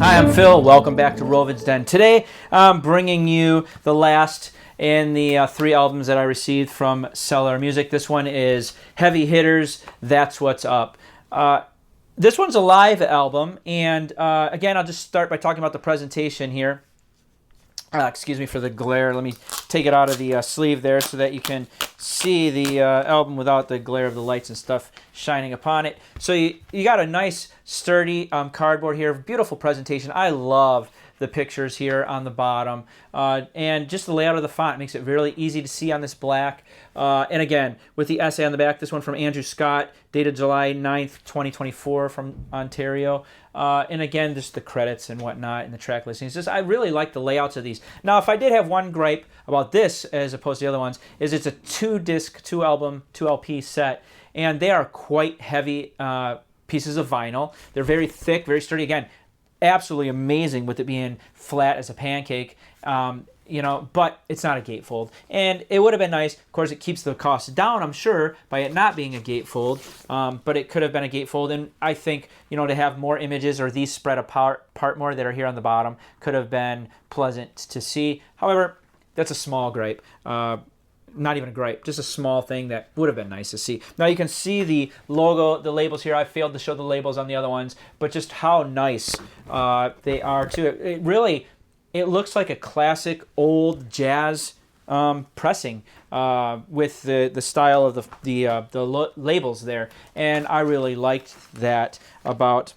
Hi, I'm Phil. Welcome back to Rovensden. Today, I'm bringing you the last in the 3 albums that I received from Cellar Music. This one is Heavy Hitters, That's What's Up. This one's a live album, and again, I'll just start by talking about the presentation here. Excuse me for the glare. Let me take it out of the sleeve there so that you can see the album without the glare of the lights and stuff shining upon it. So you got a nice sturdy cardboard here. Beautiful presentation. I love the pictures here on the bottom. And just the layout of the font makes it really easy to see on this black. And again, with the essay on the back, this one from Andrew Scott, dated July 9th, 2024 from Ontario. And again, just the credits and whatnot and the track listings. Just I really like the layouts of these. Now, if I did have one gripe about this as opposed to the other ones, is it's a 2-disc, 2-album, 2-LP set. And they are quite heavy pieces of vinyl. They're very thick, very sturdy. Again, absolutely amazing with it being flat as a pancake, but it's not a gatefold. And it would have been nice, of course, it keeps the cost down, I'm sure, by it not being a gatefold, but it could have been a gatefold. And I think, to have more images or these spread apart more that are here on the bottom could have been pleasant to see. However, that's a small gripe. Not even a gripe, just a small thing that would have been nice to see. Now you can see the logo, the labels here. I failed to show the labels on the other ones, but just how nice they are too. It looks like a classic old jazz pressing with the style of the labels there, and I really liked that about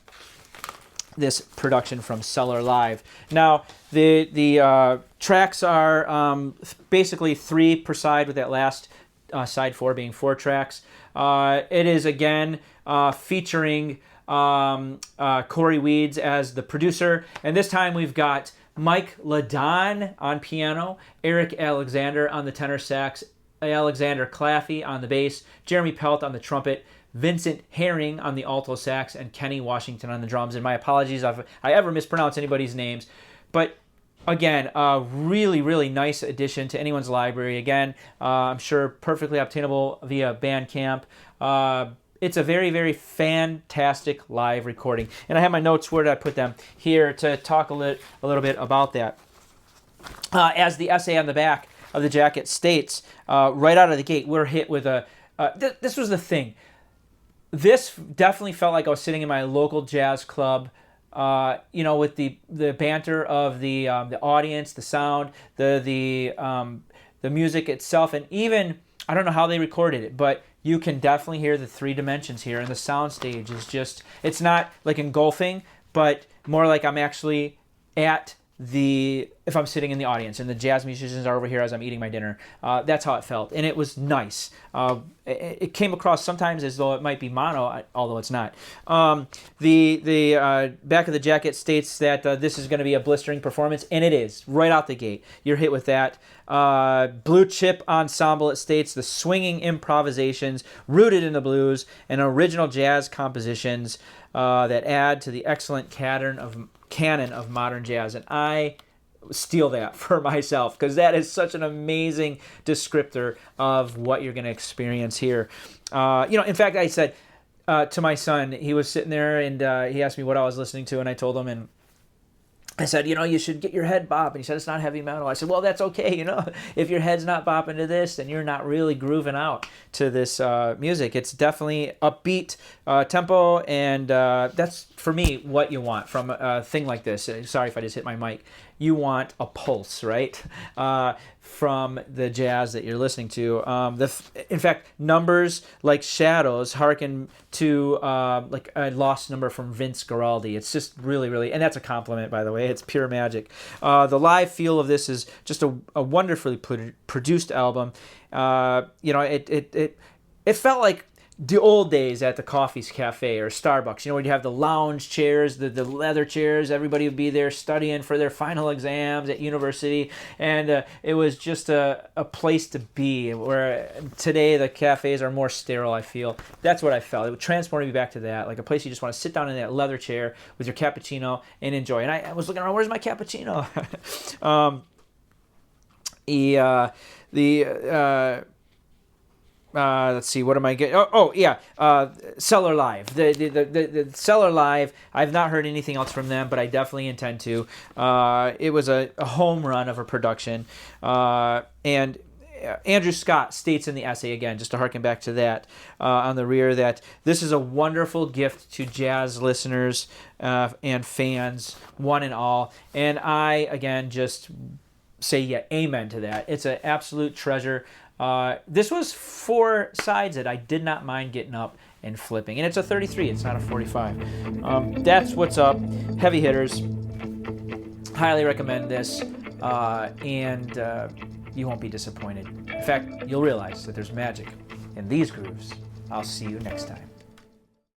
this production from Cellar Live. Now, the tracks are basically 3 per side, with that last side 4 being 4 tracks. It is, again, featuring Cory Weeds as the producer, and this time we've got Mike LeDonne on piano, Eric Alexander on the tenor sax, Alexander Claffy on the bass, Jeremy Pelt on the trumpet, Vincent Herring on the alto sax, and Kenny Washington on the drums. And my apologies if I ever mispronounce anybody's names. But again, a really, really nice addition to anyone's library. Again, I'm sure perfectly obtainable via Bandcamp. It's a very, very fantastic live recording. And I have my notes. Where did I put them? Here to talk a little bit about that. As the essay on the back of the jacket states, right out of the gate, we're hit with a... this was the thing. This definitely felt like I was sitting in my local jazz club, with the banter of the audience, the sound, the music itself, and even, I don't know how they recorded it, but you can definitely hear the 3 dimensions here, and the sound stage is just, it's not like engulfing, but more like I'm actually if I'm sitting in the audience and the jazz musicians are over here as I'm eating my dinner. That's how it felt, and it was nice. It came across sometimes as though it might be mono, although it's not. The back of the jacket states that this is going to be a blistering performance, and it is, right out the gate. You're hit with that. Blue chip ensemble, it states, the swinging improvisations rooted in the blues and original jazz compositions that add to the excellent canon of modern jazz. And I steal that for myself, because that is such an amazing descriptor of what you're going to experience here. In fact, I said to my son, he was sitting there and he asked me what I was listening to, and I told him, and I said, you should get your head bopping. He said, it's not heavy metal. I said, well, that's okay. If your head's not bopping to this, then you're not really grooving out to this music. It's definitely upbeat tempo, and that's, for me, what you want from a thing like this. Sorry if I just hit my mic. You want a pulse, right, from the jazz that you're listening to. In fact, numbers like Shadows harken to like a lost number from Vince Guaraldi. It's just really, really, and that's a compliment, by the way. It's pure magic. The live feel of this is just a wonderfully produced album. It felt like the old days at the Coffee's Cafe or Starbucks, where you have the lounge chairs, the leather chairs. Everybody would be there studying for their final exams at university, and it was just a place to be, where today the cafes are more sterile, I feel. That's what I felt. It would transport me back to that, like a place you just want to sit down in that leather chair with your cappuccino and enjoy. And I was looking around, where's my cappuccino? let's see, what am I getting? Yeah, Cellar Live. The Cellar Live, I've not heard anything else from them, but I definitely intend to. It was a home run of a production. And Andrew Scott states in the essay, again, just to harken back to that on the rear, that this is a wonderful gift to jazz listeners and fans, one and all. And I, again, just say amen to that. It's an absolute treasure. This was 4 sides that I did not mind getting up and flipping. And it's a 33, it's not a 45. That's what's up. Heavy hitters. Highly recommend this. And you won't be disappointed. In fact, you'll realize that there's magic in these grooves. I'll see you next time.